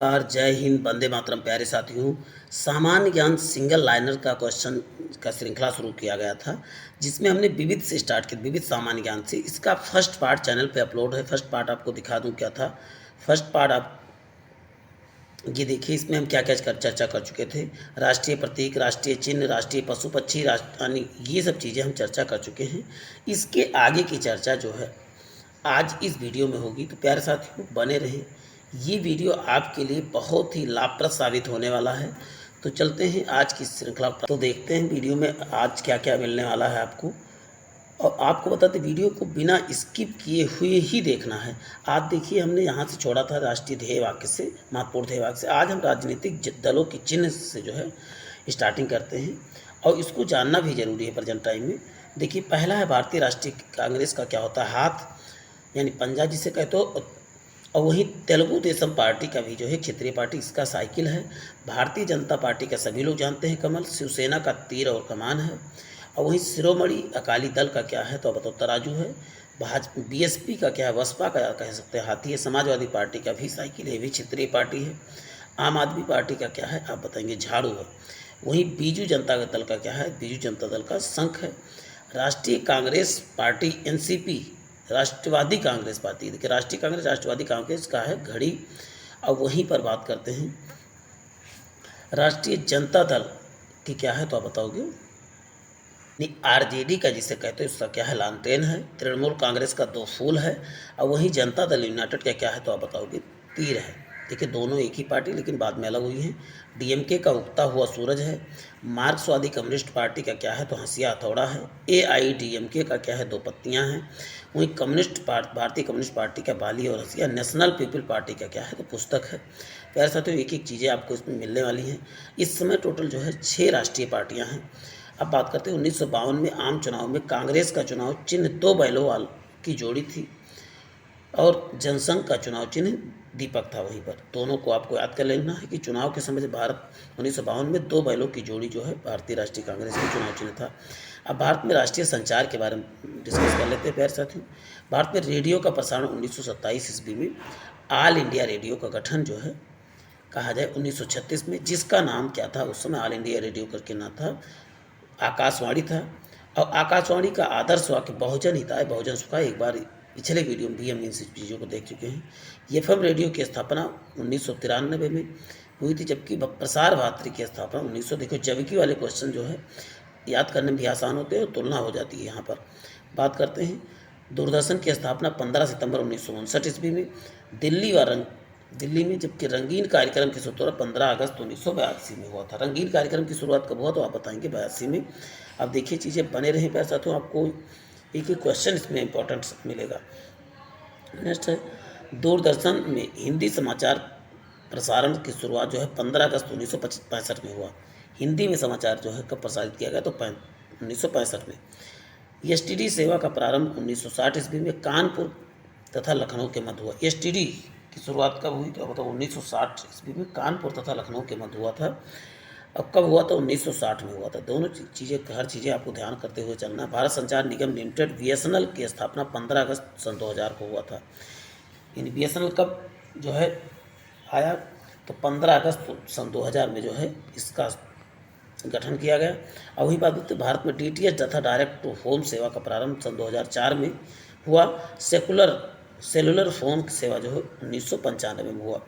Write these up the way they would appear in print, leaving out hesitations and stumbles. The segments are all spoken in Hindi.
और जय हिंद, वंदे मातरम। प्यारे साथियों, सामान्य ज्ञान सिंगल लाइनर का क्वेश्चन का श्रृंखला शुरू किया गया था, जिसमें हमने विविध से स्टार्ट किया, विविध सामान्य ज्ञान से। इसका फर्स्ट पार्ट चैनल पे अपलोड है। फर्स्ट पार्ट आपको दिखा दूं क्या था। फर्स्ट पार्ट आप ये देखिए, इसमें हम क्या क्या चर्चा कर चुके थे। राष्ट्रीय प्रतीक, राष्ट्रीय चिन्ह, राष्ट्रीय पशु पक्षी, राष्ट्रवानी, ये सब चीज़ें हम चर्चा कर चुके हैं। इसके आगे की चर्चा जो है आज इस वीडियो में होगी, तो प्यारे साथियों बने रहें। ये वीडियो आपके लिए बहुत ही लाभप्रद साबित होने वाला है। तो चलते हैं आज की श्रृंखला पर, तो देखते हैं वीडियो में आज क्या क्या मिलने वाला है आपको। और आपको बताते वीडियो को बिना स्किप किए हुए ही देखना है। आज देखिए, हमने यहाँ से छोड़ा था राष्ट्रीय ध्येय वाक्य से, महत्वपूर्ण ध्येय वाक्य से। आज हम राजनीतिक दलों के चिन्ह से जो है स्टार्टिंग करते हैं, और इसको जानना भी जरूरी है प्रेजेंट टाइम में। देखिए, पहला है भारतीय राष्ट्रीय कांग्रेस का क्या होता है, हाथ यानी पंजा जिसे कहते हो। और वहीं तेलुगु देशम पार्टी का भी जो है क्षेत्रीय पार्टी, इसका साइकिल है। भारतीय जनता पार्टी का सभी लोग जानते हैं कमल। शिवसेना का तीर और कमान है। और वहीं शिरोमणि अकाली दल का क्या है, तो बताओ तराजू है। भाजपा बीएसपी का क्या है, बसपा का कह सकते हैं हाथी है। समाजवादी पार्टी का भी साइकिल है, भी क्षेत्रीय पार्टी है। आम आदमी पार्टी का क्या है, आप बताएंगे झाड़ू है। वहीं बीजू जनता दल का क्या है, बीजू जनता दल का शंख है। राष्ट्रीय कांग्रेस पार्टी एनसीपी, राष्ट्रवादी कांग्रेस पार्टी, देखिए राष्ट्रीय कांग्रेस राष्ट्रवादी कांग्रेस का है घड़ी। अब वहीं पर बात करते हैं राष्ट्रीय जनता दल की क्या है, तो आप बताओगे नहीं, आरजेडी का जिसे कहते हैं उसका क्या है, लालटेन है। तृणमूल कांग्रेस का दो फूल है। और वहीं जनता दल यूनाइटेड का क्या है, तो आप बताओगे तीर है। देखिए, दोनों एक ही पार्टी लेकिन बाद में अलग हुई हैं। डीएमके का उगता हुआ सूरज है। मार्क्सवादी कम्युनिस्ट पार्टी का क्या है, तो हंसिया हथौड़ा है। एआईडीएमके का क्या है, दो पत्तियां हैं। वहीं भारतीय कम्युनिस्ट पार्टी का बाली और हंसिया। नेशनल पीपल पार्टी का क्या है, तो पुस्तक है। प्यारे साथियों, एक एक चीज़ें आपको इसमें मिलने वाली हैं। इस समय टोटल जो है 6 राष्ट्रीय पार्टियां हैं। अब बात करते हैं 1952 में आम चुनाव में कांग्रेस का चुनाव चिन्ह 2 बैलों वाल की जोड़ी थी, और जनसंघ का चुनाव चिन्ह दीपक था। वहीं पर दोनों को आपको याद कर लेना है कि चुनाव के समय भारत 1952 में 2 बैलों की जोड़ी जो है भारतीय राष्ट्रीय कांग्रेस की चुनाव चिन्ह था। अब भारत में राष्ट्रीय संचार के बारे में डिस्कस कर लेते हैं प्यारे साथियों। भारत में रेडियो का प्रसारण 1927 ईस्वी में ऑल इंडिया रेडियो का गठन जो है कहा जाए 1936 में, जिसका नाम क्या था उस समय, ऑल इंडिया रेडियो करके ना था, आकाशवाणी था। और आकाशवाणी का आदर्श वाक्य बहुजन हिताय बहुजन सुखाय, एक बार पिछले वीडियो में भी हम इन चीज़ों को देख चुके हैं। एफएम रेडियो की स्थापना 1993 में हुई थी, जबकि प्रसार भारती की स्थापना 1900। देखो, जबकि वाले क्वेश्चन जो है याद करने में भी आसान होते हैं और तुलना हो जाती है। यहाँ पर बात करते हैं दूरदर्शन की स्थापना 15 सितंबर 1959 ईस्वी में दिल्ली में, जबकि रंगीन कार्यक्रम की शुरुआत 15 अगस्त 1982 में हुआ था। रंगीन कार्यक्रम की शुरुआत कब हुआ, तो आप बताएंगे 82 में। अब देखिए, चीज़ें बने रहें प्यारे साथियों, आपको एक एक क्वेश्चन इसमें इंपॉर्टेंट मिलेगा। नेक्स्ट है, दूरदर्शन में हिंदी समाचार प्रसारण की शुरुआत जो है 15 अगस्त 1965 में हुआ। हिंदी में समाचार जो है कब प्रसारित किया गया, तो 1965 में। एसटीडी सेवा का प्रारंभ 1960 ईस्वी में कानपुर तथा लखनऊ के मध्य हुआ। एसटीडी की शुरुआत कब हुई, तो बताओ 1960 ईस्वी में कानपुर तथा लखनऊ के मध्य हुआ था। अब कब हुआ, तो 1960 में हुआ था। दोनों चीज़ें, हर चीज़ें आपको ध्यान करते हुए चलना। भारत संचार निगम लिमिटेड बीएसएनएल की स्थापना 15 अगस्त सन 2000 को हुआ था। यानी बीएसएनएल कब जो है आया, तो 15 अगस्त सन 2000 में जो है इसका गठन किया गया। और वही बात होती है, भारत में डीटीएच तथा डायरेक्ट टू होम सेवा का प्रारंभ सन 2004 में हुआ। सेलुलर फ़ोन सेवा जो है 1995 में हुआ।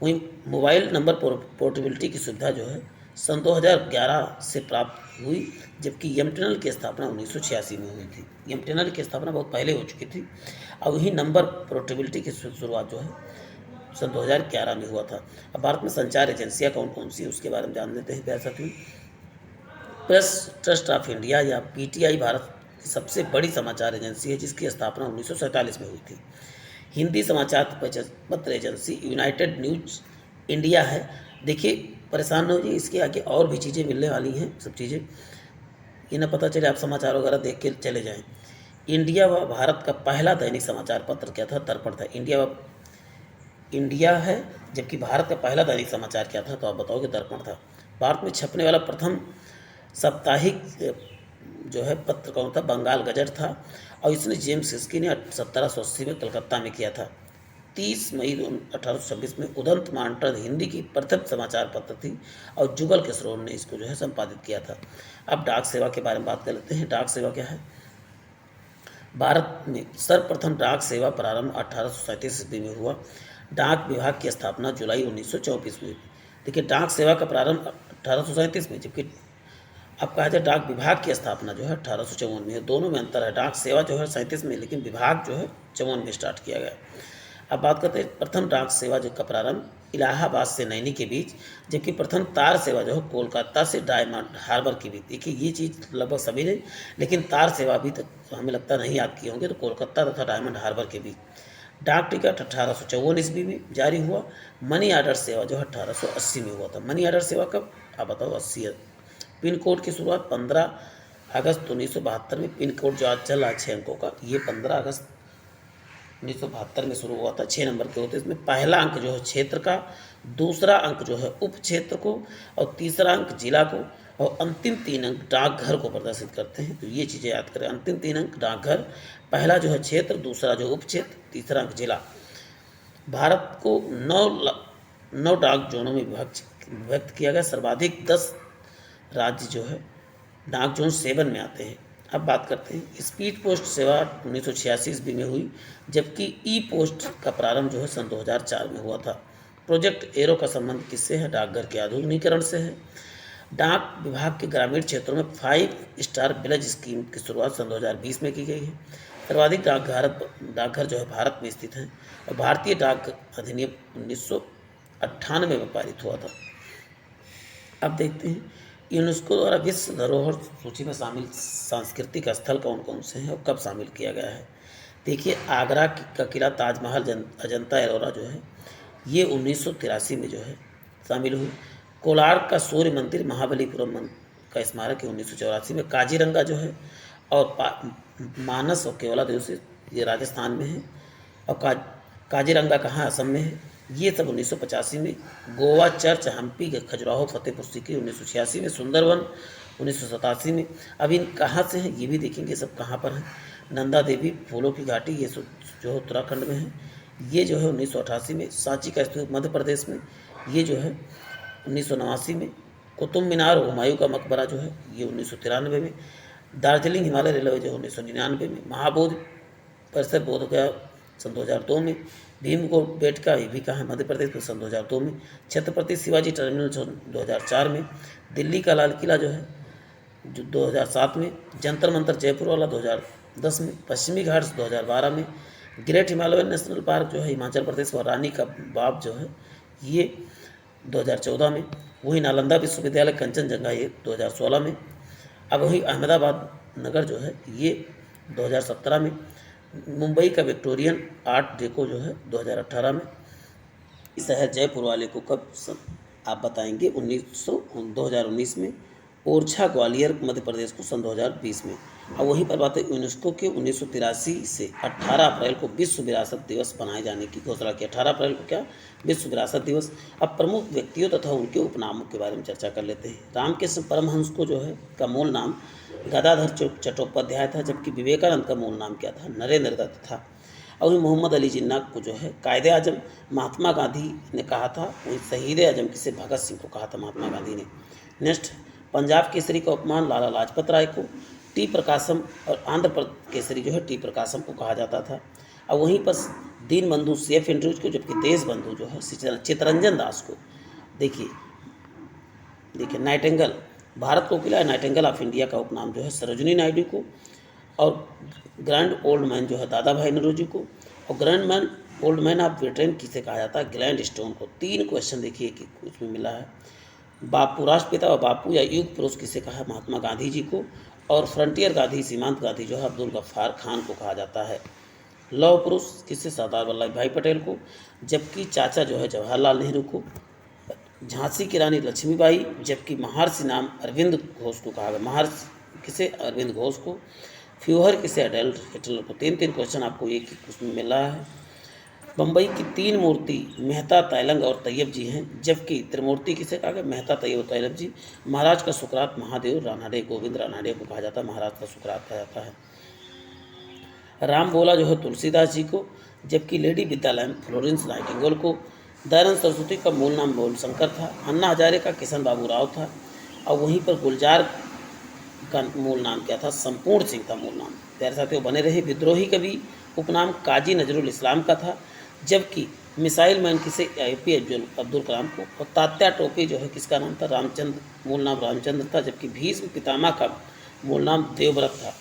वहीं मोबाइल नंबर पोर्टेबिलिटी की सुविधा जो है सन 2011 से प्राप्त हुई, जबकि एमटीएनएल की स्थापना 1986 में हुई थी। एमटीएनएल की स्थापना बहुत पहले हो चुकी थी। और वही नंबर पोर्टेबिलिटी की शुरुआत जो है सन 2011 में हुआ था। अब भारत में संचार एजेंसियाँ कौन कौन सी, उसके बारे में जान लेते हैं प्यारे साथियों। प्रेस ट्रस्ट ऑफ इंडिया या पीटीआई भारत की सबसे बड़ी समाचार एजेंसी है, जिसकी स्थापना 1947 में हुई थी। हिंदी समाचार पत्र एजेंसी यूनाइटेड न्यूज इंडिया है। देखिए, परेशान न होइए, इसके आगे और भी चीज़ें मिलने वाली हैं। सब चीज़ें ये ना पता चले आप समाचार वगैरह देख के चले जाएं। इंडिया व भारत का पहला दैनिक समाचार पत्र क्या था, दर्पण था। इंडिया है, जबकि भारत का पहला दैनिक समाचार क्या था, तो आप बताओगे दर्पण था। भारत में छपने वाला प्रथम साप्ताहिक जो है पत्र कौन था, बंगाल गजट था। और इसने जेम्स हिस्की ने 1780 में कलकत्ता में किया था। 30 मई 1826 में उदंत मॉनिटर हिंदी की प्रथम समाचार पत्र थी और जुगल किशोर ने इसको जो है संपादित किया था। अब डाक सेवा के बारे में बात कर लेते हैं। डाक सेवा क्या है? भारत में सर्वप्रथम डाक सेवा प्रारंभ 1837 ईस्वी में हुआ। डाक विभाग की स्थापना जुलाई 1924 में हुई। देखिए, डाक सेवा का प्रारंभ 1837 में, जबकि अब कहा जाए डाक विभाग की स्थापना जो है 1854 में है। दोनों में अंतर है। डाक सेवा जो है 37 में, लेकिन विभाग जो है 54 में स्टार्ट किया गया। अब बात करते हैं प्रथम डाक सेवा जो का प्रारंभ इलाहाबाद से नैनी के बीच, जबकि प्रथम तार सेवा जो है कोलकाता से डायमंड हार्बर के बीच। देखिए, ये चीज़ लगभग सभी ने, लेकिन तार सेवा अभी तक हमें लगता नहीं याद किए होंगे, तो कोलकाता तथा डायमंड हार्बर के बीच। डाक टिकट 1854 ईस्वी में जारी हुआ। मनी ऑर्डर सेवा जो है 1880 में हुआ था। मनी ऑर्डर सेवा कब? आप बताओ। 80 है। पिन कोड की शुरुआत 15 अगस्त 1972 में, पिन कोड जो आज चल रहा है 6 अंकों का, ये 15 अगस्त 1972 में शुरू हुआ था। 6 नंबर के होते हैं इसमें। पहला अंक जो है क्षेत्र का, दूसरा अंक जो है उप क्षेत्र को, और तीसरा अंक जिला को, और अंतिम 3 अंक डाकघर को प्रदर्शित करते हैं। तो ये चीज़ें याद करें। अंतिम 3 अंक डाकघर, पहला जो है क्षेत्र, दूसरा जो उप क्षेत्र, तीसरा अंक जिला। भारत को 9 डाक जोनों में विभक्त किया गया। सर्वाधिक 10 राज्य जो है डाक जोन 7 में आते हैं। अब बात करते हैं स्पीड पोस्ट सेवा 1986 ईस्वी में हुई, जबकि ई पोस्ट का प्रारंभ जो है सन 2004 में हुआ था। प्रोजेक्ट एरो का संबंध किससे है? डाकघर के आधुनिकीकरण से है। डाक विभाग के ग्रामीण क्षेत्रों में 5 स्टार विलेज स्कीम की शुरुआत सन 2020 में की गई है। सर्वाधिक डाकघर जो है भारत में स्थित हैं, और भारतीय डाक अधिनियम 1998 में पारित हुआ था। अब देखते हैं यूनेस्को द्वारा विश्व धरोहर सूची में शामिल सांस्कृतिक स्थल कौन कौन से हैं और कब शामिल किया गया है। देखिए, आगरा का किला, ताजमहल, अजंता एलोरा जो है ये 1983 में जो है शामिल हुई। कोलार का सूर्य मंदिर, महाबलीपुरम का स्मारक है 1984 में। काजीरंगा जो है और मानस और केवला देव से ये राजस्थान में है, और काजीरंगा कहाँ? असम में है। ये सब 1985 में। गोवा चर्च, हम्पी, खजुराहो, फतेहपुर सीकरी 1986 में। सुंदरवन 1987 में। अब इन कहाँ से हैं ये भी देखेंगे, सब कहाँ पर हैं। नंदा देवी, फूलों की घाटी, ये जो है उत्तराखंड में है। ये जो है 1988 में। सांची का स्तूप मध्य प्रदेश में, ये जो है 1989 में। कुतुब मीनार, हुमायूं का मकबरा जो है ये 1993 में। दार्जिलिंग हिमालय रेलवे जो 1999 में। महाबोधि परिसर बोधगया सन 2002 में। भीमगोल बेटका, ये भी कहाँ है? मध्य प्रदेश में, सन 2002 में। छत्रपति शिवाजी टर्मिनल 2004 में। दिल्ली का लाल किला जो है जो 2007 में। जंतर मंतर जयपुर वाला 2010 में। पश्चिमी घाट्स 2012 में। ग्रेट हिमालयन नेशनल पार्क जो है हिमाचल प्रदेश, और रानी का बाग जो है ये 2014 में। वही नालंदा विश्वविद्यालय कंचनजंगा ये 2016 में। अब वही अहमदाबाद नगर जो है ये 2017 में। मुंबई का विक्टोरियन आर्ट डेको जो है 2018 में। शहर जयपुर वाले को कब आप बताएंगे? 2019 में। ओरछा ग्वालियर मध्य प्रदेश को सन 2020 में। और वहीं पर बात है यूनेस्को के 1983 से 18 अप्रैल को विश्व विरासत दिवस बनाए जाने की घोषणा की। 18 अप्रैल को क्या? विश्व विरासत दिवस। अब प्रमुख व्यक्तियों तथा उनके उपनामों के बारे में चर्चा कर लेते हैं। रामकृष्ण परमहंस को जो है का मूल नाम गदाधर चट्टोपाध्याय था, जबकि विवेकानंद का मूल नाम क्या था? नरेंद्र दत्त था। और वही मोहम्मद अली जिन्ना को जो है कायदे आजम महात्मा गांधी ने कहा था। वही शहीद आजम किसे? भगत सिंह को कहा था महात्मा गांधी ने। नेक्स्ट, पंजाब केसरी का उपमान लाला लाजपत राय को। टी प्रकाशम और आंध्र प्रदेश केसरी जो है टी प्रकाशम को कहा जाता था। और वहीं पर दीन बंधु सेफ एंड्रूज को, जबकि देश बंधु जो है चित्तरंजन दास को। देखिए नाइटेंगल, भारत को किला नाइटेंगल ऑफ इंडिया का उपनाम जो है सरोजिनी नायडू को। और ग्रैंड ओल्ड मैन जो है दादा भाई नौरोजी को। और grand old man of Britain किसे कहा जाता है? ग्लैड स्टोन को। 3 क्वेश्चन देखिए कि उसमें मिला है। बापू, राष्ट्रपिता व बापू या युग पुरुष किसे कहा है? महात्मा गांधी जी को। और फ्रंटियर गांधी, सीमांत गांधी जो है अब्दुल गफ्फार खान को कहा जाता है। लौह पुरुष किसे? सरदार वल्लभ भाई पटेल को। जबकि चाचा जो है जवाहरलाल नेहरू को। झांसी की रानी लक्ष्मीबाई, जबकि महर्षि नाम अरविंद घोष को कहा गया। महर्षि किसे? अरविंद घोष को। फ्यूहर किसे? एडल्फ हिटलर को। 3 क्वेश्चन आपको एक ही उसमें मिला है। बम्बई की 3 मूर्ति मेहता, तैलंग और तैयब जी हैं, जबकि त्रिमूर्ति किसे कहा गया? मेहता, तैयब और तैयब जी। महाराज का सुकरात महादेव रानाडे, गोविंद रानाडे को कहा जाता है। महाराज का सुकरात कहा जाता है। राम बोला जो है तुलसीदास जी को। जबकि लेडी विद्यालय में फ्लोरेंस नाइटिंगेल को। दयानंद सरस्वती का मूल नाम बोल शंकर था। अन्ना हजारे का किशन बाबू राव था। और वहीं पर गुलजार का मूल नाम क्या था? संपूर्ण सिंह था मूल नाम। प्यारे साथियों बने रहे। विद्रोही कवि उपनाम काजी नजरुल इस्लाम का था। जबकि मिसाइल मैन किसे? APJ अब्दुल कलाम को। और तात्या टोपे जो है किसका नाम था? रामचंद्र, मूल नाम रामचंद्र था। जबकि भीष्म पितामह का मूल नाम देवव्रत था।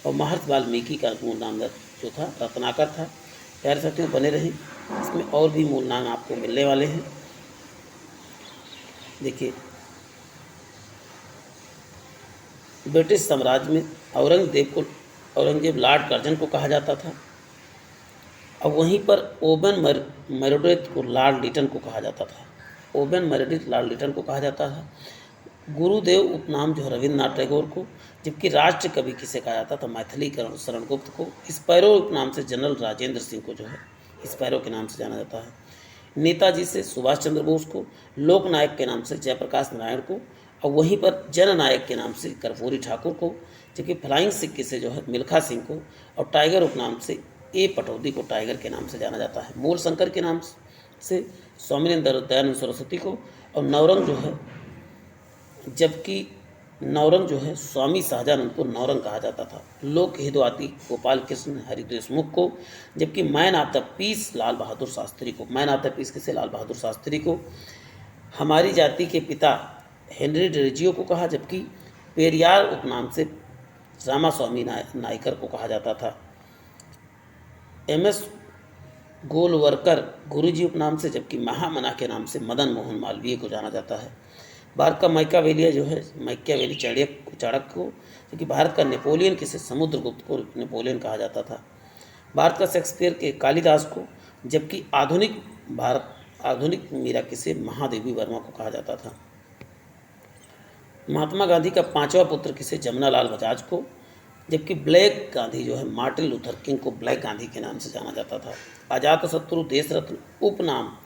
और महर्षि वाल्मीकि का मूल नाम जो था रत्नाकर था। प्यारे साथियों बने रहें, इसमें और भी मूल नाम आपको मिलने वाले हैं। देखिए, ब्रिटिश साम्राज्य में औरंगजेब लॉर्ड कर्जन को कहा जाता था। और वहीं पर ओबन मेरेडिथ को लॉर्ड लिटन को कहा जाता था। ओबन मेरेडिथ लॉर्ड लिटन को कहा जाता था। गुरुदेव उपनाम जो है रविन्द्रनाथ टैगोर को। जबकि राष्ट्र कवि किसे कहा जाता था? मैथिली शरण गुप्त को। स्पैरो उपनाम से जनरल राजेंद्र सिंह को जो है स्पैरो के नाम से जाना जाता है। नेताजी से सुभाष चंद्र बोस को। लोकनायक के नाम से जयप्रकाश नारायण को। और वहीं पर जननायक के नाम से कर्पूरी ठाकुर को। जबकि फ्लाइंग सिक्के से जो है मिल्खा सिंह को। और टाइगर उपनाम से पटौदी को टाइगर के नाम से जाना जाता है। मूल शंकर के नाम से स्वामीनाथ दयानंद सरस्वती को। और नवरंग जो है, जबकि नवरंग जो है स्वामी शाहजानंद को नवरंग कहा जाता था। लोक हितवादी गोपाल कृष्ण हरि देशमुख को। जबकि man of the piece Lal Bahadur Shastri को। मैन ऑफ द पीस किसे? लाल बहादुर शास्त्री को। हमारी जाति के पिता हेनरी डेरिजियो को कहा। जबकि पेरियार उपनाम से रामास्वामी नायकर को कहा जाता था। MS गोलवरकर गुरुजी उपनाम से। जबकि महामना के नाम से मदन मोहन मालवीय को जाना जाता है। भारत का मैकियावेली जो है मैकियावेली चाणक्य को। क्योंकि भारत का नेपोलियन किसे? समुद्रगुप्त को नेपोलियन कहा जाता था। भारत का शेक्सपियर के कालिदास को। जबकि आधुनिक मीरा किसे? महादेवी वर्मा को कहा जाता था। महात्मा गांधी का 5वां पुत्र किसे? जमनालाल बजाज को। जबकि ब्लैक गांधी जो है मार्टिन लूथर किंग को ब्लैक गांधी के नाम से जाना जाता था। अजातशत्रु देश रत्न उपनाम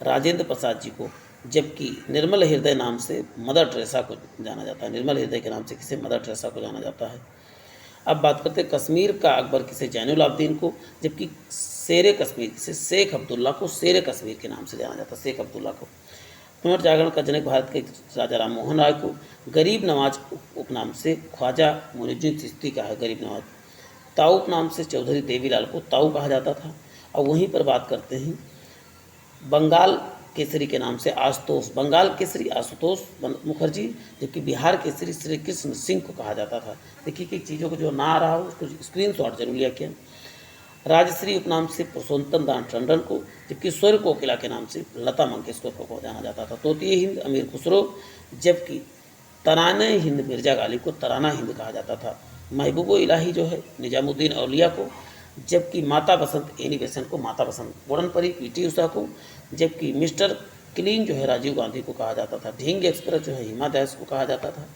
राजेंद्र प्रसाद जी को। जबकि निर्मल हृदय नाम से मदर टेरेसा को जाना जाता है। निर्मल हृदय के नाम से किसे? मदर टेरेसा को जाना जाता है। अब बात करते हैं कश्मीर का अकबर किसे? जैनुल आबदीन को। जबकि शेर कश्मीर किसे? शेख अब्दुल्ला को शेर कश्मीर के नाम से जाना जाता है। शेख अब्दुल्ला को। पुनर्जागरण का जनक भारत के राजा राम मोहन राय को। गरीब नवाज उपनाम से ख्वाजा मुइनुद्दीन चिश्ती का है गरीब नवाज। ताऊ उपनाम से चौधरी देवीलाल को ताऊ कहा जाता था। और वहीं पर बात करते हैं बंगाल केसरी के नाम से आशुतोष, बंगाल केसरी आशुतोष मुखर्जी। जबकि बिहार केसरी श्री कृष्ण सिंह को कहा जाता था। देखिए कि चीज़ों को जो ना आ रहा हो उसको स्क्रीनशॉट जरूर लिया किया। राजश्री उपनाम से पुरुषोत्तम दास टंडन को। जबकि स्वर कोकिला के नाम से लता मंगेशकर को जाना जाता था। तोतिए हिंद अमीर खुसरो। जबकि तराने हिंद मिर्जा गालिब को तराना हिंद कहा जाता था। महबूबो इलाही जो है निजामुद्दीन औलिया को। जबकि माता बसंत एनी बेसेंट को माता बसंत। गुड़नपरी PT उषा को। जबकि मिस्टर क्लीन जो है राजीव गांधी को कहा जाता था। ढींग एक्सप्रेस जो है हिमा दास को कहा जाता था।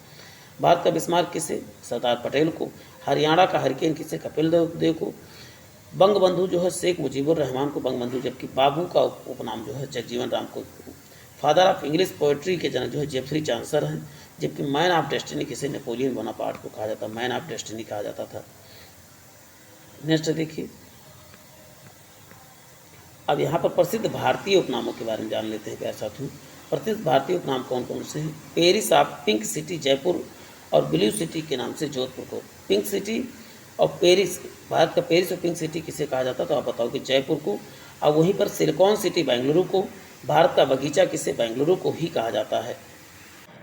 भारत का बिस्मार्क किसे? सरदार पटेल को। हरियाणा का हरिकेन किसे? कपिल देव को। बंगबंधु जो है शेख मुजीबुर रहमान को बंगबंधु। जबकि बाबू का उपनाम जो है जगजीवन राम को। फादर ऑफ इंग्लिश पोएट्री के जनक जो है जेफरी चांसर हैं। जबकि मैन ऑफ डेस्टिनी किसे? नेपोलियन बोनापार्ट को कहा जाता। मैन ऑफ डेस्टिनी कहा जाता था। नेक्स्ट देखिए, अब यहाँ पर प्रसिद्ध भारतीय उपनामों के बारे में जान लेते हैं प्यारे साथियों। प्रसिद्ध भारतीय उपनाम कौन कौन से हैं? Paris of pink city Jaipur और ब्लू सिटी के नाम से जोधपुर को। पिंक सिटी और पेरिस, भारत का पेरिस और पिंक सिटी किसे कहा जाता? तो आप बताओ कि जयपुर को। और वहीं पर सिलिकॉन सिटी बेंगलुरु को। भारत का बगीचा किसे? बेंगलुरु को ही कहा जाता है।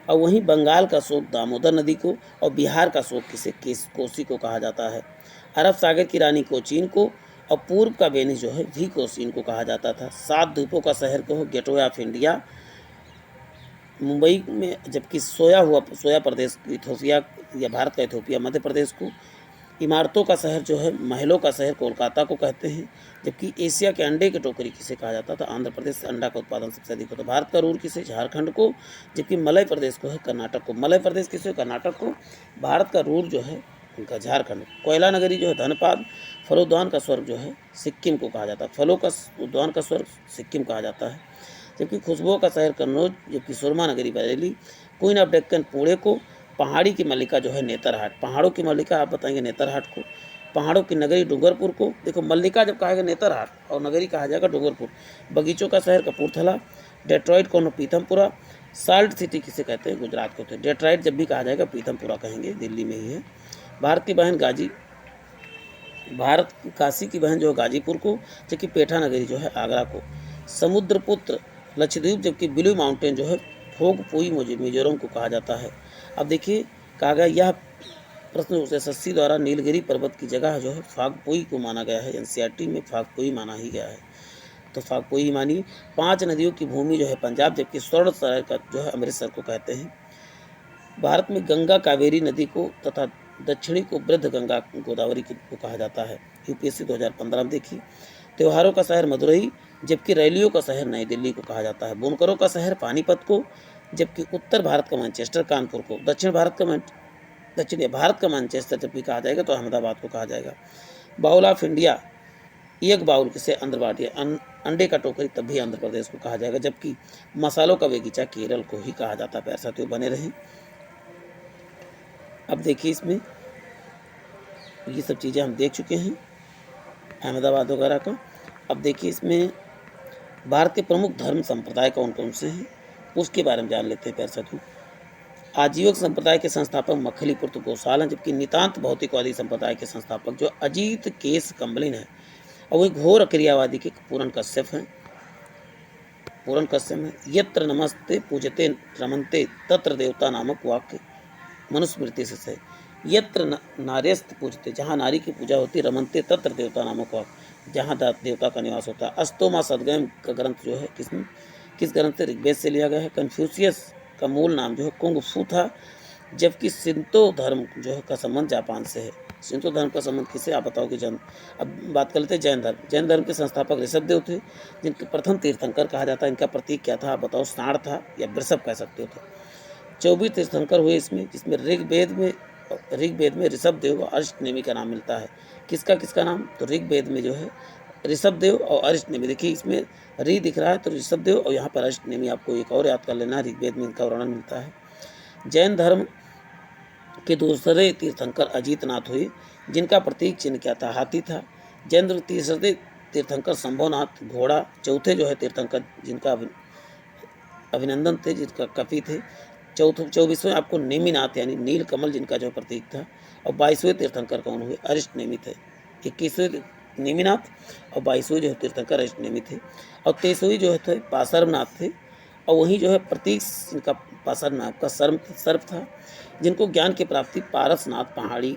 और वहीं बंगाल का शोक दामोदर नदी को। और बिहार का शोक किसे? कोसी को कहा जाता है। अरब सागर की रानी कोचीन को। और पूर्व का वेनिस जो है भी कोचीन को कहा जाता था। 7 द्वीपों का शहर को गेटवे ऑफ इंडिया मुंबई में। जबकि सोया प्रदेश इथोपिया या भारत का इथोपिया मध्य प्रदेश को। इमारतों का शहर जो है महलों का शहर कोलकाता को कहते हैं। जबकि एशिया के अंडे की टोकरी किसे कहा जाता था? आंध्र प्रदेश से अंडा का उत्पादन सबसे अधिक होता है। भारत का रूर किसे? झारखंड को। जबकि मलय प्रदेश को है कर्नाटक को। मलय प्रदेश किसे? कर्नाटक को। भारत का रूर जो है उनका झारखंड। कोयला नगरी जो है धनबाद। फलोद्यान का स्वर्ग जो है सिक्किम को कहा जाता है। फलों का उद्यान का स्वर्ग सिक्किम कहा जाता है। जबकि खुशबुओं का शहर कन्नौज। जबकि सुरमा नगरी बरेली। क्वीन ऑफ डेक्कन पुणे को। पहाड़ी की मल्लिका जो है नेतरहाट। पहाड़ों की मल्लिका आप बताएंगे नेतरहाट को। पहाड़ों की नगरी डूंगरपुर को, देखो मल्लिका जब कहा गया नेतरहाट और नगरी कहा जाएगा डूंगरपुर। बगीचों का शहर कपूरथला। डेट्रॉइट कौन, पीथमपुरा। साल्ट सिटी किसे कहते हैं, गुजरात को। तो डेट्रॉइट जब भी कहा जाएगा पीथमपुरा कहेंगे, दिल्ली में ही है। भारत की बहन गाजी, भारत काशी की बहन जो है गाजीपुर को, जबकि पेठा नगरी जो है आगरा को। समुद्रपुत्र लक्षद्वीप, जबकि ब्लू माउंटेन जो है फोगपुई मिजोरम को कहा जाता है। अब देखिए कहा गया यह प्रश्न एसएससी द्वारा नीलगिरी पर्वत की जगह जो है फागपुई को माना गया है। एनसीईआरटी में फागपुई माना ही गया है, तो फागपुई ही मानिए। 5 नदियों की भूमि जो है पंजाब, जबकि स्वर्ण शहर का जो है अमृतसर को कहते हैं। भारत में गंगा कावेरी नदी को तथा दक्षिणी को वृद्ध गंगा गोदावरी को कहा जाता है। यूपीएससी 2015 में देखी। त्योहारों का शहर मदुरई, जबकि रैलियों का शहर नई दिल्ली को कहा जाता है। बुनकरों का शहर पानीपत को, जबकि उत्तर भारत का मैनचेस्टर कानपुर को। दक्षिण भारत का मैनचेस्टर जब भी कहा जाएगा तो अहमदाबाद को कहा जाएगा। बाउल ऑफ इंडिया, एक बाउल किसे, अंध्रवाटिया, अंडे का टोकरी तब भी आंध्र प्रदेश को कहा जाएगा, जबकि मसालों का बगीचा केरल को ही कहा जाता है। प्यारे साथियों बने रहें। अब देखिए इसमें ये सब चीज़ें हम देख चुके हैं अहमदाबाद वगैरह का। अब देखिए इसमें भारत के प्रमुख धर्म संप्रदाय कौन कौन से हैं उसके बारे में जान लेते हैं प्यारे साथियों। आजीवक संप्रदाय के संस्थापक मखलीपुत्र गोसाल हैं, जबकि नितांत भौतिकवादी संप्रदाय के संस्थापक जो अजीत केस कम्बलिन है, और वही घोर क्रियावादी के पूरन कश्यप हैं। पूरन कश्यप है। यत्र नमस्ते पूजते रमनते तत्र देवता नामक वाक्य मनुस्मृति से है। यत्र नार्यस्त पूजते, जहाँ नारी की पूजा होती, रमनते तत्र देवता नामक वाक्य, जहाँ देवता का निवास होता है। अस्तोमा सदगम का ग्रंथ जो है किस ग्रंथ से, ऋग्वेद से लिया गया है। कन्फ्यूशियस का मूल नाम जो है कुंग फू था, जबकि शिंतो धर्म जो है का संबंध जापान से है। शिंतो धर्म का संबंध किसे, आप बताओगे जैन। अब बात कर लेते हैं जैन धर्म। जैन धर्म के संस्थापक ऋषभदेव थे, जिनके प्रथम तीर्थंकर कहा जाता है। इनका प्रतीक क्या था, आप बताओ, सांड था या वृषभ कह सकते हो। 24 तीर्थंकर हुए इसमें, जिसमें ऋग्वेद में ऋषभदेव और अरिष्टनेमी का नाम मिलता है। किसका नाम, तो ऋग्वेद में जो है ऋषभदेव और अरिष्टनेमी। देखिए इसमें री दिख रहा है तो ऋषभदेव, और यहाँ पर अरिष्टनेमी आपको एक और याद कर लेना, ऋग्वेद में इनका वर्णन मिलता है। जैन धर्म के दूसरे तीर्थंकर अजीतनाथ हुए, जिनका प्रतीक चिन्ह क्या था, हाथी था। जैन तीसरे तीर्थंकर संभवनाथ घोड़ा। चौथे जो है तीर्थंकर जिनका अभिनंदन थे, जिनका कपि थे। 24वें आपको नेमिनाथ यानी नील कमल जिनका जो प्रतीक था। और 22वें तीर्थंकर कौन हुए, अरिष्टनेमी थे। 21वें नेमिनाथ और 22वें जो है तीर्थंकर अरिष्टनेमी थे। और 23वें जो है पार्श्वनाथ थे, और वहीं जो है प्रतीक इनका पार्श्वनाथ का सर्प था, जिनको ज्ञान की प्राप्ति पारसनाथ पहाड़ी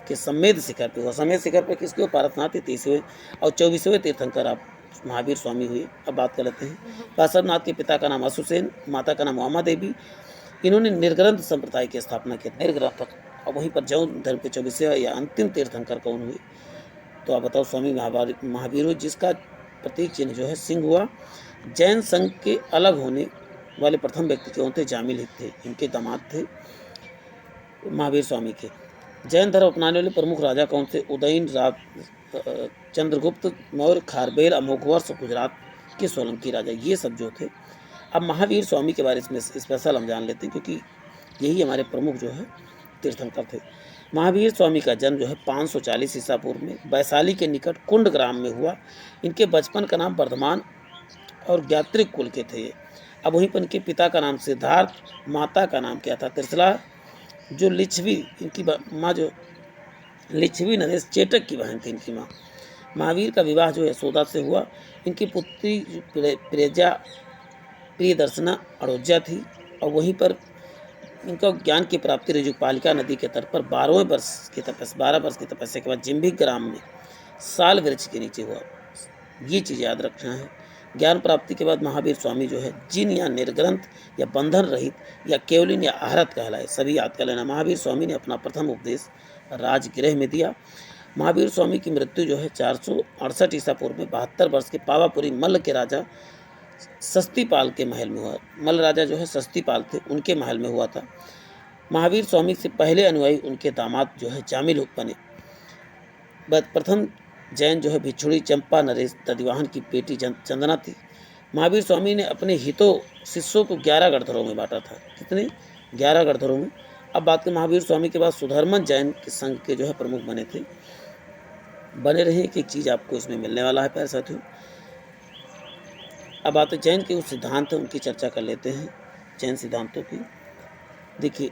के समेध शिखर पे हुआ। समेध शिखर पे किसके हो, पारसनाथ के 30वें। और 24वें तीर्थंकर आप महावीर स्वामी हुए। अब बात कर लेते हैं। पार्श्वनाथ के पिता का नाम अशुसेन, माता का नाम उमा देवी। इन्होंने निर्ग्रंथ संप्रदाय की स्थापना की, निर्ग्रंथ। और वहीं पर जैन धर्म के 24वें या अंतिम तीर्थंकर कौन हुए, तो आप बताओ, स्वामी महावीर हुए, जिसका प्रतीक चिन्ह जो है सिंह हुआ। जैन संघ के अलग होने वाले प्रथम व्यक्ति कौन थे, जामिल हित थे, इनके दामाद थे महावीर स्वामी के। जैन धर्म अपनाने वाले प्रमुख राजा कौन थे, उदयन, चंद्रगुप्त मौर्य, खारबेल, अमोघवर्ष, गुजरात के सोलंकी राजा, ये सब जो थे। अब महावीर स्वामी के बारे में स्पेशल हम जान लेते हैं, क्योंकि यही हमारे प्रमुख जो है तीर्थंकर थे। महावीर स्वामी का जन्म जो है 540 ईसा पूर्व में वैशाली के निकट कुंड ग्राम में हुआ। इनके बचपन का नाम वर्धमान और ज्ञात्रिक कुल के थे। अब वहीं पर इनके पिता का नाम सिद्धार्थ, माता का नाम क्या था, त्रिशला, जो लिच्छवी, इनकी माँ जो लिच्छवी नरेश चेटक की बहन थी इनकी माँ। महावीर का विवाह जो यशोदा से हुआ। इनकी पुत्री प्रियदर्शना अड़ोज्या थी, और वहीं पर इनका ज्ञान की प्राप्ति ऋजुपालिका नदी के तट पर 12 वर्ष की तपस्या के बाद जिम्भिक ग्राम में साल वृक्ष के नीचे हुआ। ये चीज़ याद रखना है। ज्ञान प्राप्ति के बाद महावीर स्वामी जो है जिन या निर्ग्रंथ या बंधन रहित या केवलिन या आहरत कहलाए, सभी याद कर लेना। महावीर स्वामी ने अपना प्रथम उपदेश राजगृह में दिया। महावीर स्वामी की मृत्यु जो है 468 ईसा पूर्व में 72 वर्ष के पावापुरी मल्ल के राजा सस्तीपाल के महल में हुआ। मल्ल राजा जो है सस्तीपाल थे, उनके महल में हुआ था। महावीर स्वामी से पहले अनुयायी उनके दामाद जो है जामिल बने। प्रथम जैन जो है भिक्षुणी चंपा नरेश तदिवाहन की बेटी चंदना थी। महावीर स्वामी ने अपने हितों शिष्यों को 11 गणधरों में बांटा था। कितने, 11 गणधरों में। अब बात करें महावीर स्वामी के बाद सुधर्मन जैन के संघ के जो है प्रमुख बने थे। बने रहिए, एक एक चीज़ आपको इसमें मिलने वाला है प्यारे साथियों। अब आते जैन के उस सिद्धांत हैं, उनकी चर्चा कर लेते हैं, जैन सिद्धांतों की। देखिए,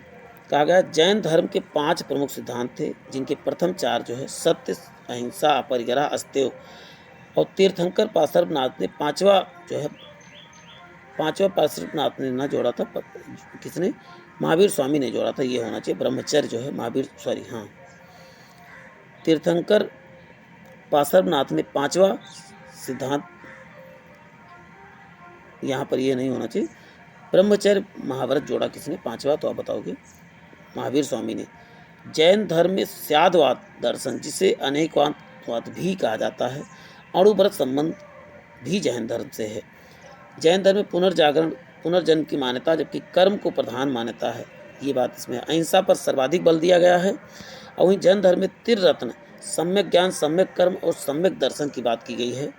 कहा गया जैन धर्म के 5 प्रमुख सिद्धांत थे, जिनके प्रथम 4 जो है सत्य, अहिंसा, अपरिग्रह, अस्तेय, और तीर्थंकर पार्श्वनाथ ने पांचवा पार्श्वनाथ ने ना जोड़ा था, किसने, महावीर स्वामी ने जोड़ा था, ये होना चाहिए ब्रह्मचर्य जो है महावीर, सॉरी हाँ, तीर्थंकर पार्श्वनाथ ने 5वां सिद्धांत, यहाँ पर ये नहीं होना चाहिए, ब्रह्मचर्य महाव्रत जोड़ा किसने, 5वां, तो आप बताओगे, महावीर स्वामी ने। जैन धर्म में स्यादवाद दर्शन, जिसे अनेकवाद भी कहा जाता है, अणुव्रत संबंध भी जैन धर्म से है। जैन धर्म में पुनर्जन्म की मान्यता, जबकि कर्म को प्रधान मान्यता है, ये बात इसमें। अहिंसा पर सर्वाधिक बल दिया गया है। और वहीं जैन धर्म में त्रिरत्न, सम्यक ज्ञान, सम्यक कर्म और सम्यक दर्शन की बात की गई है।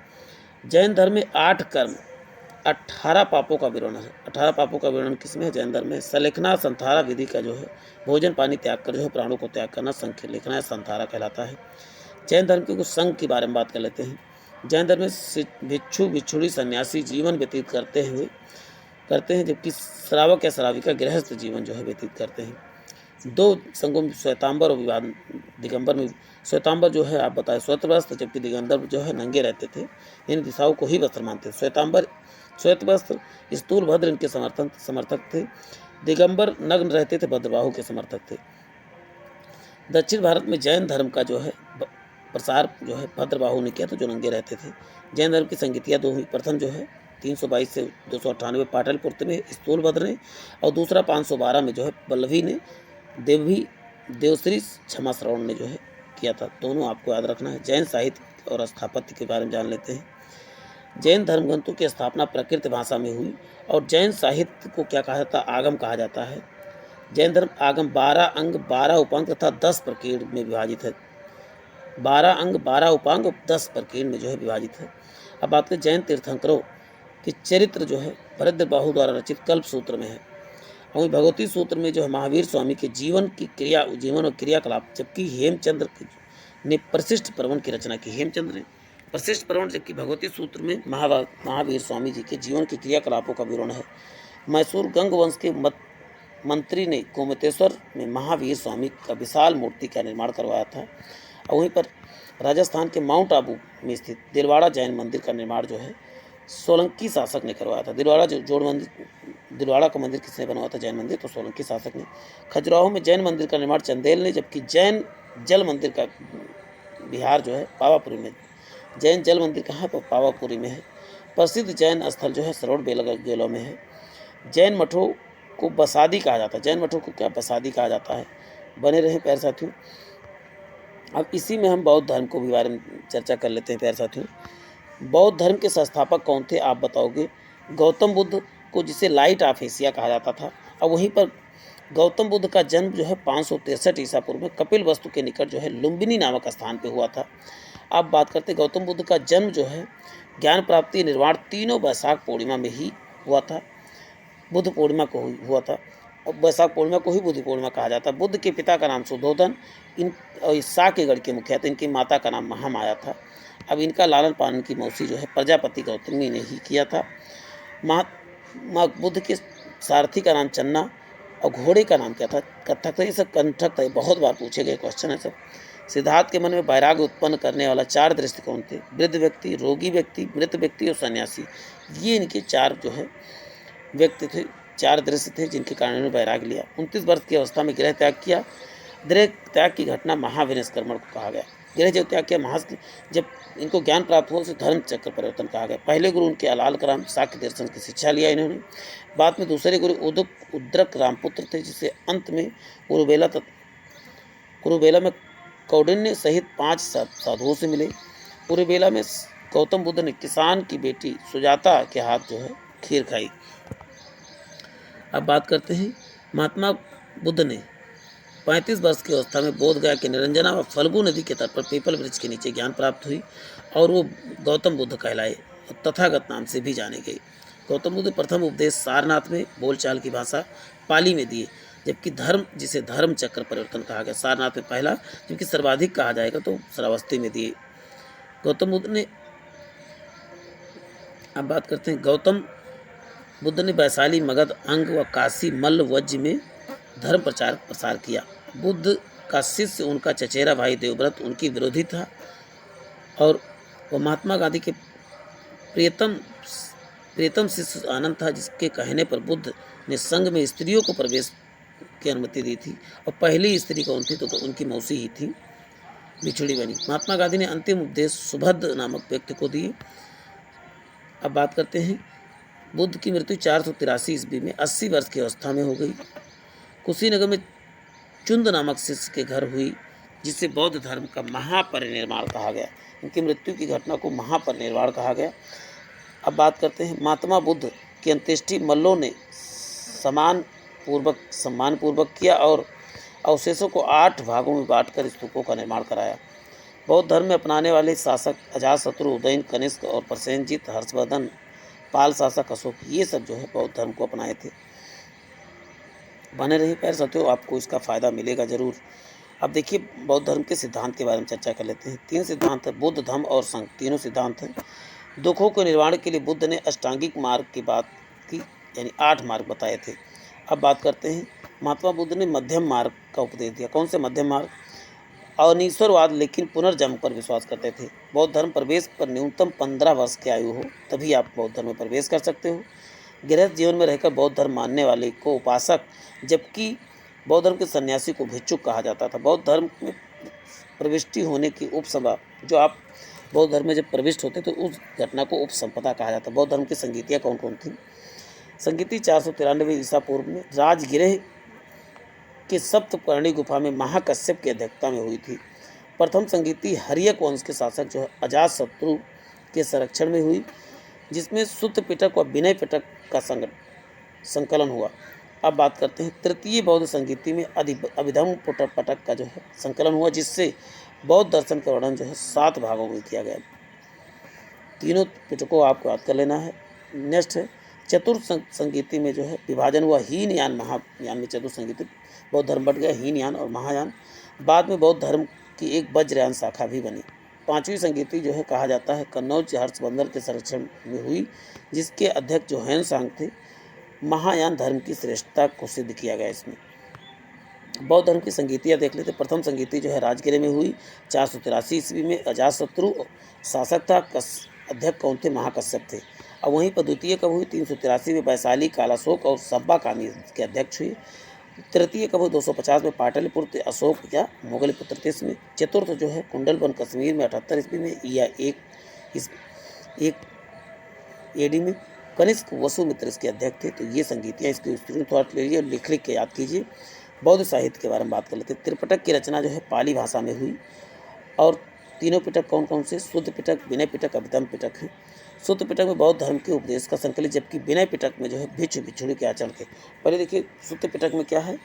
जैन धर्म में 8 कर्म, 18 पापों का विवरण है। 18 पापों का विवरण किसमें है, जैन धर्म में। सलेखना संथारा विधि का जो है भोजन पानी त्याग कर जो है प्राणों को त्याग करना संलेखना या संथारा कहलाता है। जैन धर्म के कुछ संघ के बारे में बात कर लेते हैं। जैन धर्म में भिक्षु भिक्षुणी सन्यासी जीवन व्यतीत करते हैं, जबकि श्रावक या श्राविका गृहस्थ जीवन जो है व्यतीत करते हैं। 2 संघों में श्वेतांबर और दिगंबर में, श्वेतांबर जो है आप बताएं श्वेत वस्त्र, जबकि दिगंबर जो है नंगे रहते थे, इन दिशाओं को ही वस्त्र मानते थे। श्वेतांबर श्वेत वस्त्र स्थूल भद्र इनके समर्थक थे, दिगंबर नग्न रहते थे, भद्रबाहु के समर्थक थे। दक्षिण भारत में जैन धर्म का जो है प्रसार जो है भद्रबाहु ने किया था, जो नंगे रहते थे। जैन धर्म की संगीतियाँ 2 हुई, प्रथम जो है 322 से 298 पाटलिपुत्र में स्थूलभद्र ने, और दूसरा 512 में जो है वल्लभी ने, देवश्री क्षमा श्रवण ने जो है किया था। दोनों आपको याद रखना है। जैन साहित्य और स्थापत्य के बारे में जान लेते हैं। जैन धर्मग्रंथों की स्थापना प्राकृत भाषा में हुई, और जैन साहित्य को क्या कहा जाता है, आगम कहा जाता है। जैन धर्म आगम 12 अंग 12 उपांग तथा 10 प्रकीर्ण में विभाजित है। 12 अंग 12 उपांग और 10 प्रकीर्ण में जो है विभाजित है। अब बात करें जैन तीर्थंकरों के चरित्र जो है भरद्रबाहु द्वारा रचित कल्प सूत्र में है, और भगवती सूत्र में जो है महावीर स्वामी के जीवन और क्रियाकलाप, जबकि हेमचंद्र ने परिशिष्ट पर्वन की रचना की। हेमचंद्र ने परिशिष्ट पर्वन, जबकि भगवती सूत्र में महावीर स्वामी जी के जीवन के क्रियाकलापों का विवरण है। मैसूर गंग वंश के मंत्री ने गोमतेश्वर में महावीर स्वामी का विशाल मूर्ति का निर्माण करवाया था। और वहीं पर राजस्थान के माउंट आबू में स्थित दिलवाड़ा जैन मंदिर का निर्माण जो है सोलंकी शासक ने करवाया था। दिलवाड़ा का मंदिर किसने बनवाया था, जैन मंदिर, तो सोलंकी शासक ने। खजुराहो में जैन मंदिर का निर्माण चंदेल ने, जबकि जैन जल मंदिर का बिहार जो है पावापुरी में। जैन जल मंदिर कहाँ है, पावापुरी में है। प्रसिद्ध जैन स्थल जो है सरोवर बेलगोला में है। जैन मठों को बसादी कहा जाता है। जैन मठों को क्या बसादी कहा जाता है। बने रहे प्यारे साथियों। अब इसी में हम बौद्ध धर्म को भी बारे में चर्चा कर लेते हैं प्यारे साथियों। बौद्ध धर्म के संस्थापक कौन थे, आप बताओगे। गौतम बुद्ध को, जिसे लाइट ऑफ एशिया कहा जाता था। और वहीं पर गौतम बुद्ध का जन्म जो है 563 ईसा पूर्व में कपिल वस्तु के निकट जो है लुम्बिनी नामक स्थान पर हुआ था। अब बात करते हैं गौतम बुद्ध का जन्म जो है ज्ञान प्राप्ति निर्वाण तीनों वैशाख पूर्णिमा में ही हुआ था। बुद्ध पूर्णिमा को हुआ था, और वैशाख पूर्णिमा को ही बुद्ध पूर्णिमा कहा जाता है। बुद्ध के पिता का नाम सुधोधन, साकेगढ़ के मुखिया थे। इनकी माता का नाम महामाया था। अब इनका लालन पालन की मौसी जो है प्रजापति गौतमी ने ही किया था। बुद्ध के सारथी का नाम चन्ना, और घोड़े का नाम क्या था, कत्थक था। ये सब कंठक था, बहुत बार पूछे गए क्वेश्चन है सब। सिद्धार्थ के मन में वैराग्य उत्पन्न करने वाला 4 दृष्टिकोण थे, वृद्ध व्यक्ति, रोगी व्यक्ति, मृत व्यक्ति और सन्यासी। ये इनके 4 जो है व्यक्ति थे, 4 दृश्य थे, जिनके कारण उन्होंने वैराग्य लिया। 29 वर्ष की अवस्था में गृह त्याग किया। गृह त्याग की घटना महाविनिष्क्रमण को कहा गया। गृह जब त्याग किया, जब इनको ज्ञान प्राप्त हुआ, उसे धर्म चक्र परिवर्तन कहा गया। पहले गुरु उनके अलाल राम शाक्य दर्शन की शिक्षा लिया इन्होंने। बाद में दूसरे गुरु उद्रक रामपुत्र थे, जिसे अंत में कुरुबेला में कौंडिन्य सहित 5 साधुओं से मिले। कुरुबेला में गौतम बुद्ध ने किसान की बेटी सुजाता के हाथ जो है खीर खाई। अब बात करते हैं महात्मा बुद्ध ने 35 वर्ष की अवस्था में बोध गया के निरंजना व फल्गु नदी के तट पर पीपल वृक्ष के नीचे ज्ञान प्राप्त हुई, और वो गौतम बुद्ध कहलाए और तथागत नाम से भी जाने गए। गौतम बुद्ध प्रथम उपदेश सारनाथ में बोलचाल की भाषा पाली में दिए, जबकि जिसे धर्म चक्र परिवर्तन कहा गया, सारनाथ में पहला, जबकि सर्वाधिक कहा जाएगा तो श्रावस्ती में दिए। गौतम बुद्ध ने अब बात करते हैं। गौतम बुद्ध ने वैशाली, मगध, अंग व काशी, मल्ल, वज्र में धर्म प्रसार किया। बुद्ध का शिष्य उनका चचेरा भाई देवव्रत उनकी विरोधी था और वह महात्मा गांधी के प्रियतम प्रियतम शिष्य आनंद था, जिसके कहने पर बुद्ध ने संघ में स्त्रियों को प्रवेश की अनुमति दी थी और पहली स्त्री कौन थी तो उनकी मौसी ही थी, बिछड़ी बनी। महात्मा गांधी ने अंतिम उपदेश सुभद्र नामक व्यक्ति को दिए। अब बात करते हैं। बुद्ध की मृत्यु 483 ईस्वी में 80 वर्ष की अवस्था में हो गई। कुशीनगर में चुंद नामक शिष्य के घर हुई, जिसे बौद्ध धर्म का महापरिनिर्वाण कहा गया। इनकी मृत्यु की घटना को महापरिनिर्वाण कहा गया। अब बात करते हैं। महात्मा बुद्ध की अंत्येष्टि मल्लों ने सम्मानपूर्वक किया और अवशेषों को 8 भागों में बांटकर स्तूपों का निर्माण कराया। बौद्ध धर्म में अपनाने वाले शासक अजातशत्रु, उदयन, कनिष्क और प्रसेनजीत, हर्षवर्धन, पाल शासक अशोक, ये सब जो है बौद्ध धर्म को अपनाए थे। बने रहिए प्यारे साथियों, आपको इसका फायदा मिलेगा जरूर। अब देखिए बौद्ध धर्म के सिद्धांत के बारे में चर्चा कर लेते हैं। 3 सिद्धांत है, बुद्ध, धम्म और संघ, तीनों सिद्धांत हैं। दुखों के निर्वाण के लिए बुद्ध ने अष्टांगिक मार्ग की बात की, यानी 8 मार्ग बताए थे। अब बात करते हैं। महात्मा बुद्ध ने मध्यम मार्ग का उपदेश दिया। कौन से मध्यम मार्ग? अनिश्वरवाद लेकिन पुनर्जन्म पर विश्वास करते थे। बौद्ध धर्म प्रवेश पर न्यूनतम 15 वर्ष की आयु हो तभी आप बौद्ध धर्म में प्रवेश कर सकते हो। गृहस्थ जीवन में रहकर बौद्ध धर्म मानने वाले को उपासक, जबकि बौद्ध धर्म के सन्यासी को भिक्षुक कहा जाता था। बौद्ध धर्म में प्रविष्टि होने की उपसभा, जो आप बौद्ध धर्म में जब प्रविष्ट होते तो उस घटना को उपसंपदा कहा जाता। बौद्ध धर्म की संगीतियाँ कौन कौन थी? संगीति 493 ईसा पूर्व में राजगृह के सप्तपर्णी गुफा में महाकश्यप की अध्यक्षता में हुई थी। प्रथम संगीति हर्यक वंश के शासक जो है अजातशत्रु के संरक्षण में हुई, जिसमें सुत्त पिटक व विनय पिटक का संकलन हुआ। अब बात करते हैं। तृतीय बौद्ध संगीति में अभिधम्म पटक का जो है संकलन हुआ, जिससे बौद्ध दर्शन का वर्णन जो है 7 भागों में किया गया। तीनों पिटकों आपको याद कर लेना है। नेक्स्ट है चतुर्थ संगीति में जो है विभाजन हुआ। हीनयान महायान में चतुर्थ संगीति बौद्ध धर्म बढ़ गया, हीनयान और महायान। बाद में बौद्ध धर्म की एक वज्रयान शाखा भी बनी। 5वीं संगीति जो है कहा जाता है कन्नौज हर्षवर्धन के संरक्षण में हुई, जिसके अध्यक्ष जो ह्वेन-त्सांग थे। महायान धर्म की श्रेष्ठता को सिद्ध किया गया इसमें। बौद्ध धर्म की संगीतियाँ देख लेते। प्रथम संगीति जो है राजगृह में हुई 483 ईस्वी में। अजातशत्रु शासक था, अध्यक्ष कौन थे? महाकश्यप थे। और वहीं पर द्वितीय कब हुई? 383 में वैशाली, कालाशोक और सब्बा कामी के अध्यक्ष हुए। तृतीय कब हुई? 250 में पाटलिपुत्र अशोक या मोगलपुत्र थे इसमें। चतुर्थ जो है कुंडलवन कश्मीर में 78 ईस्वी में या एक एडी में। कनिष्क वसुमित्र इसके अध्यक्ष थे। तो ये संगीतियाँ इसके थोड़ा लीजिए और लिख के याद कीजिए। बौद्ध साहित्य के बारे में बात कर लेते हैं। त्रिपिटक की रचना जो है पाली भाषा में हुई और तीनों पिटक कौन कौन से? शुद्ध पिटक, विनय पिटक, अभिधम्म पिटक है। शुद्ध पिटक में बौद्ध धर्म के उपदेश का संकलित, जबकि विनय पिटक में जो है भिक्षु भिक्षुणी के आचरण के। पहले देखिए शुद्ध पिटक में क्या है,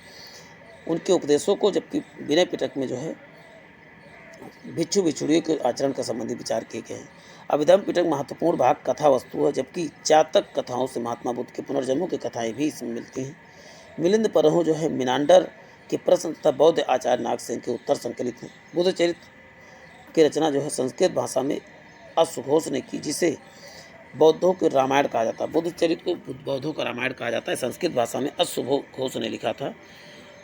उनके उपदेशों को, जबकि विनय पिटक में जो है भिक्षु भिक्षुणियों के आचरण का संबंधी विचार किए गए हैं। अभिधम्म पिटक महत्वपूर्ण भाग कथा वस्तु है, जबकि जातक कथाओं से महात्मा बुद्ध के पुनर्जन्मों की कथाएं भी इसमें मिलती हैं। मिलिंद परहों जो है मिनांडर के प्रश्न तथा बौद्ध आचार्य नागसेन के उत्तर संकलित हैं। बुद्ध चरित्र की रचना जो है संस्कृत भाषा में अश्वघोष ने की, जिसे बौद्धों के रामायण कहा जाता है। बुद्ध चरित्र को बौद्धों का रामायण कहा जाता है। संस्कृत भाषा में अश्वघोष ने लिखा था।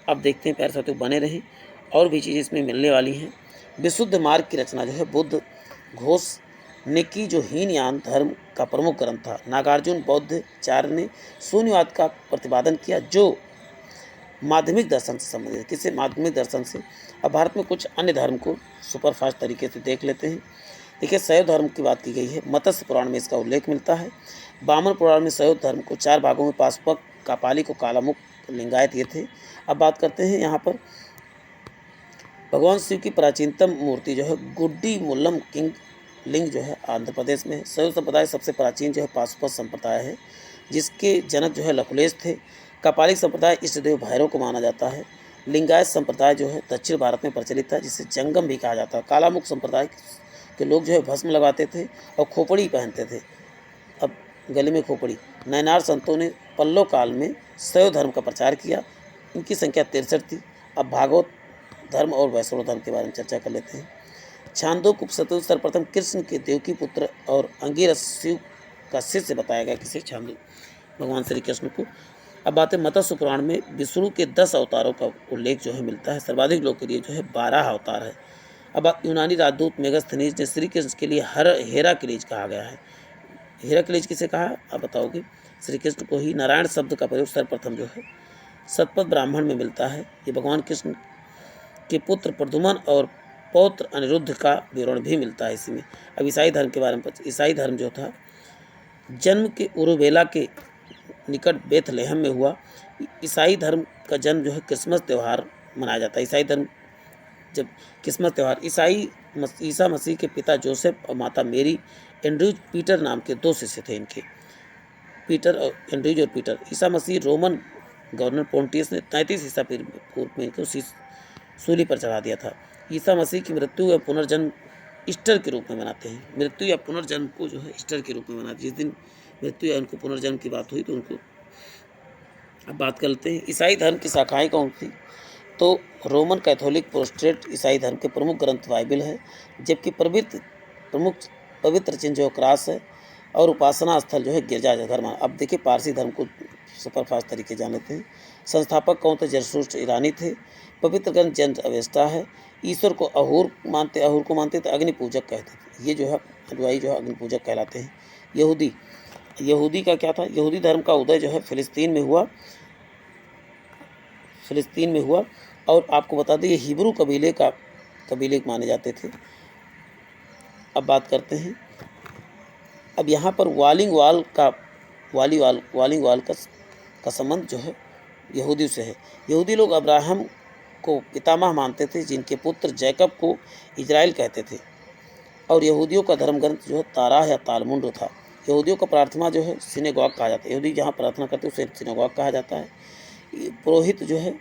अब देखते हैं प्यारे साथियों, बने रहें, और भी चीज़ें इसमें मिलने वाली हैं। विशुद्ध मार्ग की रचना जो है बुद्ध घोष ने की, जो हीनयान धर्म का प्रमुख ग्रंथ था। नागार्जुन बौद्धाचार्य ने शून्यवाद का प्रतिपादन किया, जो माध्यमिक दर्शन से संबंधित है। किसे? माध्यमिक दर्शन से। अब भारत में कुछ अन्य धर्म को सुपरफास्ट तरीके से देख लेते हैं। देखिए शैव धर्म की बात की गई है। मत्स्य पुराण में इसका उल्लेख मिलता है। वामन पुराण में शैव धर्म को 4 भागों में पाशुपत, कापाली को कालामुख, लिंगायत ये थे। अब बात करते हैं यहाँ पर भगवान शिव की प्राचीनतम मूर्ति जो है गुड्डी मुल्लम किंग लिंग जो है आंध्र प्रदेश में है। शैव संप्रदाय सबसे प्राचीन जो है पाशुपत संप्रदाय है, जिसके जनक जो है लकुलेश थे। कपालिक संप्रदाय इष्ट देव भैरव को माना जाता है। लिंगायत संप्रदाय जो है दक्षिण भारत में प्रचलित था, जिसे जंगम भी कहा जाता है। कालामुख संप्रदाय के लोग जो है भस्म लगाते थे और खोपड़ी पहनते थे, अब गले में खोपड़ी। नयनार संतों ने पल्लव काल में शैव धर्म का प्रचार किया। इनकी संख्या 63 थी। अब भागवत धर्म और वैष्णव धर्म के बारे में चर्चा कर लेते हैं। छांदोग्य उपनिषद सर्वप्रथम कृष्ण के देवकी पुत्र और अंगिरस शिव का शिष्य बताया गया, किसी भगवान श्री कृष्ण को। अब बात है मत्स्य पुराण में विष्णु के 10 अवतारों का उल्लेख जो है मिलता है। सर्वाधिक लोकप्रिय जो है 12 अवतार है। अब यूनानी राजदूत मेगास्थनीज ने श्री कृष्ण के लिए हेराक्लीज कहा गया है। हेराक्लीज किसे कहा आप बताओगे? श्री कृष्ण को ही। नारायण शब्द का प्रयोग सर्वप्रथम जो है सतपथ ब्राह्मण में मिलता है। ये भगवान कृष्ण के पुत्र प्रद्युम्न और पौत्र अनिरुद्ध का विवरण भी मिलता है इसी में। अब ईसाई धर्म के बारे में ईसाई धर्म जो था जन्म के उरुबेला के निकट बेथलेहम में हुआ। ईसाई धर्म का जन्म जो है क्रिसमस त्यौहार मनाया जाता है। ईसाई धर्म जब क्रिसमस त्यौहार ईसा मसीह के पिता जोसेफ और माता मेरी एंड्रयूज पीटर नाम के 2 शिष्य थे इनके, पीटर और एंड्रयूज और Peter. Isa Masih Roman governor Pontius ने 33 ईसा पूर्व में इनको सूली पर चढ़ा दिया था। ईसा मसीह की मृत्यु या पुनर्जन्म ईस्टर के रूप में मनाते हैं। मृत्यु या पुनर्जन्म को जो है ईस्टर के रूप में मनाते हैं। जिस दिन मृत्यु या उनको पुनर्जन्म की बात हुई तो उनको अब बात कर लेते हैं। ईसाई धर्म की शाखाएं कौन सी? तो रोमन कैथोलिक प्रोटेस्टेंट ईसाई धर्म के प्रमुख ग्रंथ बाइबल है, जबकि प्रमुख पवित्र चिन्ह जो क्रॉस है और उपासना स्थल जो है गिरजा धर्म। अब देखिए पारसी धर्म को सुपरफास्ट तरीके जान लेते हैं। संस्थापक कौन थे? जरसूट ईरानी थे। पवित्र ग्रंथ जैन अवेस्टा है। ईश्वर को अहूर को मानते तो अग्नि पूजक कहते थे। ये जो है अनुयायी जो है अग्नि पूजक कहलाते हैं। यहूदी का क्या था? यहूदी धर्म का उदय जो है फिलिस्तीन में हुआ और आपको बता दें ये हिब्रू कबीले माने जाते थे। अब बात करते हैं, अब यहाँ पर वालिंग वाल का संबंध जो है यहूदी से है। यहूदी लोग अब्राहम को पितामह मानते थे, जिनके पुत्र जैकब को इजराइल कहते थे। और यहूदियों का धर्म ग्रंथ जो है ताराह या तालमुंड था। यहूदियों का प्रार्थना जो है सिनेगॉग कहा जाता है। यहूदी जहाँ प्रार्थना करते हैं उसे सिनेगॉग कहा जाता है। पुरोहित जो है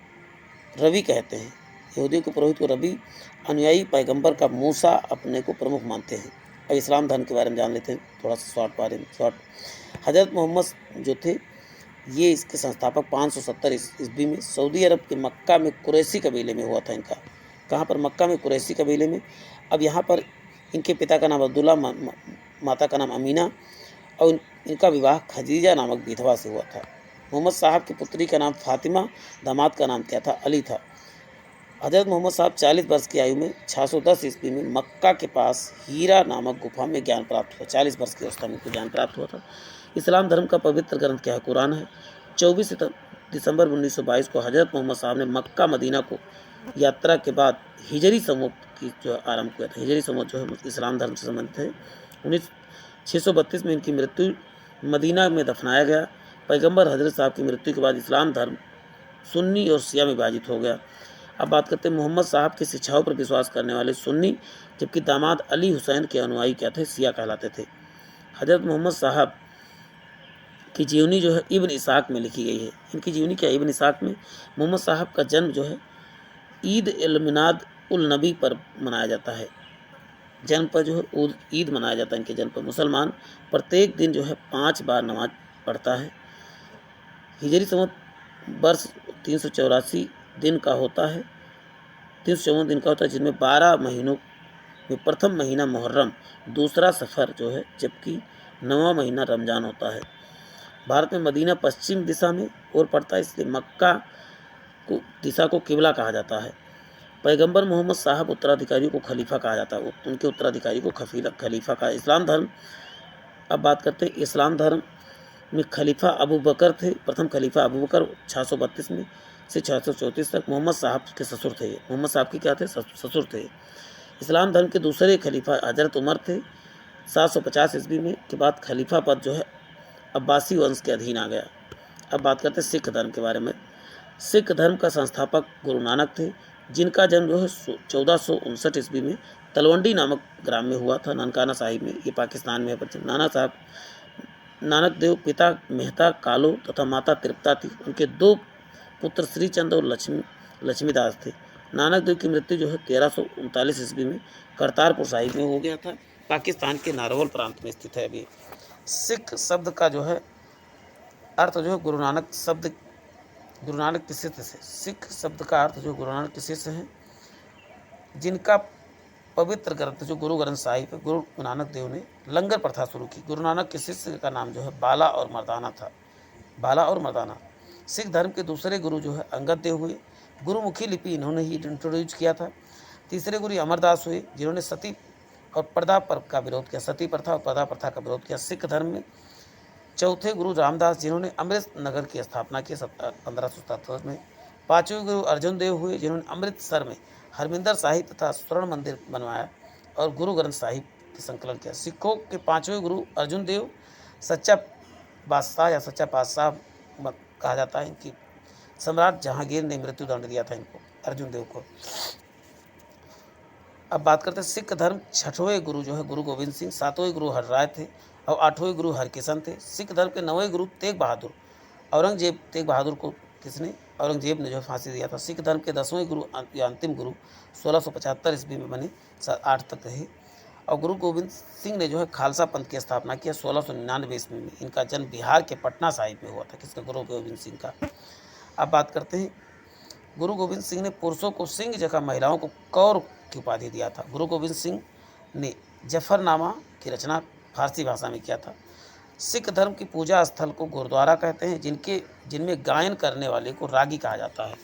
रवि कहते हैं। यहूदियों के पुरोहित को रवि। अनुयायी पैगंबर का मूसा अपने को प्रमुख मानते हैं। अब इस्लाम धर्म के बारे में जान लेते हैं थोड़ा सा शॉर्ट। हज़रत मोहम्मद जो थे ये इसके संस्थापक 570 ईस्वी में सऊदी अरब के मक्का में कुरैशी कबीले में हुआ था इनका। कहाँ पर? मक्का में कुरैशी कबीले में। अब यहाँ पर इनके पिता का नाम अब्दुल्ला, माता का नाम अमीना और इनका विवाह खदीजा नामक विधवा से हुआ था। मोहम्मद साहब की पुत्री का नाम फातिमा, दामाद का नाम क्या था? अली था। हज़रत मोहम्मद साहब 40 वर्ष की आयु में 610 ईस्वी में मक्का के पास हीरा नामक गुफा में ज्ञान प्राप्त हुआ। 40 वर्ष की अवस्था में उनको ज्ञान प्राप्त हुआ था। इस्लाम धर्म का पवित्र ग्रंथ क्या है? कुरान है। 24 दिसंबर 1922 को हज़रत मोहम्मद साहब ने मक्का मदीना को यात्रा के बाद हिजरी समूह की जो आरंभ किया था। हिजरी समूह जो है इस्लाम धर्म से संबंधित है। 1932 में इनकी मृत्यु मदीना में दफनाया गया। पैगंबर हजरत साहब की मृत्यु के बाद इस्लाम धर्म सुन्नी और शिया में विभाजित हो गया। अब बात करते हैं मोहम्मद साहब की शिक्षाओं पर विश्वास करने वाले सुन्नी, जबकि दामाद अली हुसैन के अनुयायी क्या थे? शिया कहलाते थे। हजरत मोहम्मद साहब की जीवनी जो है इब्न इसाक में लिखी गई है। इनकी जीवनी क्या? इब्न इसाक में मोहम्मद साहब का जन्म जो है ईद उल मिलाद उल नबी पर मनाया जाता है। जन्म पर जो है ईद मनाया जाता है इनके जन्म पर। मुसलमान प्रत्येक दिन जो है 5 बार नमाज पढ़ता है। हिजरी संवत वर्ष 384 दिन का होता है, 354 दिन का होता है, जिसमें 12 महीनों में प्रथम महीना मुहर्रम, दूसरा सफ़र जो है, जबकि 9वां महीना रमज़ान होता है। भारत में मदीना पश्चिम दिशा में और पड़ता है, इसलिए मक्का को दिशा को किबला कहा जाता है। पैगंबर मोहम्मद साहब उत्तराधिकारी को खलीफा कहा जाता है। उनके उत्तराधिकारी को खलीफा कहा। इस्लाम धर्म, अब बात करते हैं इस्लाम धर्म में खलीफा अबू बकर थे। प्रथम खलीफा अबू बकर 632 में से 634 तक मोहम्मद साहब के ससुर थे। मोहम्मद साहब की क्या थे? ससुर थे। इस्लाम धर्म के दूसरे खलीफा हजरत उमर थे। 750 ईस्वी में के बाद खलीफा पद जो है अब्बासी वंश के अधीन आ गया। अब बात करते हैं सिख धर्म के बारे में। सिख धर्म का संस्थापक गुरु नानक थे, जिनका जन्म जो है 1459 ईस्वी में तलवंडी नामक ग्राम में हुआ था, ननकाना साहिब में। ये पाकिस्तान में है। नानक देव पिता मेहता कालो तथा माता तृप्ता थी। उनके 2 पुत्र श्रीचंद और लक्ष्मीदास थे। नानक देव की मृत्यु जो है 1339 ईस्वी में करतारपुर साहिब में हो गया था। पाकिस्तान के नारवल प्रांत में स्थित है अभी। सिख शब्द का जो है अर्थ जो है गुरु नानक के शिष्य से। सिख शब्द का अर्थ जो गुरु नानक के शिष्य हैं, जिनका पवित्र ग्रंथ जो गुरु ग्रंथ साहिब है, गुरु नानक देव ने लंगर प्रथा शुरू की। गुरु नानक के शिष्य का नाम जो है बाला और मर्दाना था, बाला और मर्दाना। सिख धर्म के दूसरे गुरु जो है अंगद देव हुए, गुरुमुखी लिपि इन्होंने ही इंट्रोड्यूस किया था। तीसरे गुरु अमरदास हुए, जिन्होंने सती और पर्दा पर का विरोध किया, सती प्रथा और पर्दा प्रथा का विरोध किया सिख धर्म में। चौथे गुरु रामदास, जिन्होंने अमृत नगर की स्थापना की 1577 में। पांचवें गुरु अर्जुन देव हुए, जिन्होंने अमृतसर में हरमिंदर साहिब तथा स्वर्ण मंदिर बनवाया और गुरु ग्रंथ साहिब का संकलन किया। सिखों के पांचवें गुरु अर्जुन देव सच्चा बादशाह या सच्चा बादशाह कहा जाता है। इनकी सम्राट जहांगीर ने मृत्यु दंड दिया था इनको, अर्जुन देव को। अब बात करते हैं सिख धर्म छठवें गुरु जो है गुरु गोविंद सिंह, सातवें गुरु हरराय थे और आठवें गुरु हरकिशन थे। सिख धर्म के नवें गुरु तेग बहादुर, औरंगजेब तेग बहादुर को किसने, औरंगजेब ने जो फांसी दिया था। सिख धर्म के 10वें गुरु या अंतिम गुरु 1675 ईस्वी में बने, 8 तक रहे। और गुरु गोविंद सिंह ने जो है खालसा पंथ की स्थापना किया 1699 ईस्वी में। इनका जन्म बिहार के पटना साहिब में हुआ था, किसका, गुरु गोविंद सिंह का। अब बात करते हैं, गुरु गोविंद सिंह ने पुरुषों को सिंह जगह महिलाओं को कौर की उपाधि दिया था। गुरु गोविंद सिंह ने जफरनामा की रचना फारसी भाषा में किया था। सिख धर्म की पूजा स्थल को गुरुद्वारा कहते हैं, जिनमें गायन करने वाले को रागी कहा जाता है,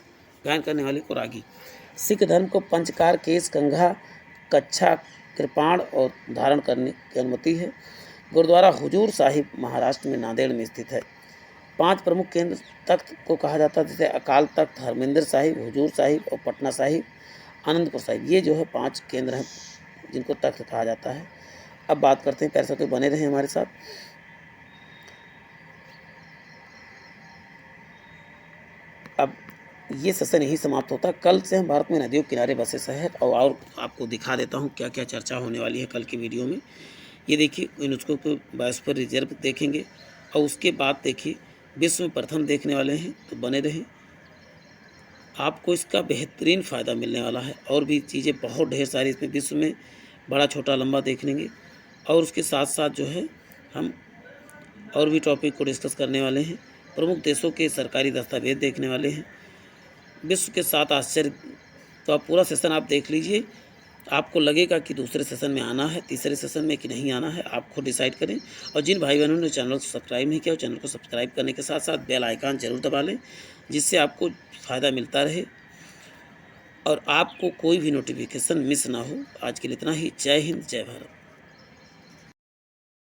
गायन करने वाले को रागी। सिख धर्म को पंचकार, केस, कंघा, कच्छा, कृपाण और धारण करने की अनुमति है। गुरुद्वारा हुजूर साहिब महाराष्ट्र में नांदेड़ में स्थित है। 5 प्रमुख केंद्र तख्त को कहा जाता है, जैसे अकाल तख्त, हरमिंदर साहिब, हुजूर साहिब और पटना साहिब, आनंदपुर साहिब। ये जो है 5 केंद्र हैं जिनको तख्त कहा जाता है। अब बात करते हैं, पैसा तो बने रहे हमारे साथ। अब ये सेशन यही समाप्त होता है। कल से हम भारत में नदियों के किनारे बसे शहर और आपको दिखा देता हूँ क्या क्या चर्चा होने वाली है कल की वीडियो में। ये देखिए, यूनेस्को को बायोस्फीयर रिजर्व देखेंगे और उसके बाद देखिए विश्व में प्रथम देखने वाले हैं, तो बने रहें, आपको इसका बेहतरीन फ़ायदा मिलने वाला है। और भी चीज़ें बहुत ढेर सारी इसमें विश्व में बड़ा छोटा लंबा देख लेंगे और उसके साथ साथ जो है हम और भी टॉपिक को डिस्कस करने वाले हैं। प्रमुख देशों के सरकारी दस्तावेज देखने वाले हैं, विश्व के 7 आश्चर्य। तो आप पूरा सेशन आप देख लीजिए, आपको लगेगा कि दूसरे सेशन में आना है, तीसरे सेशन में कि नहीं आना है, आप खुद डिसाइड करें। और जिन भाई बहनों ने चैनल को सब्सक्राइब नहीं किया, चैनल को सब्सक्राइब करने के साथ साथ बेल आइकन जरूर दबा लें, जिससे आपको फ़ायदा मिलता रहे और आपको कोई भी नोटिफिकेशन मिस ना हो। आज के लिए इतना ही। जय हिंद, जय भारत।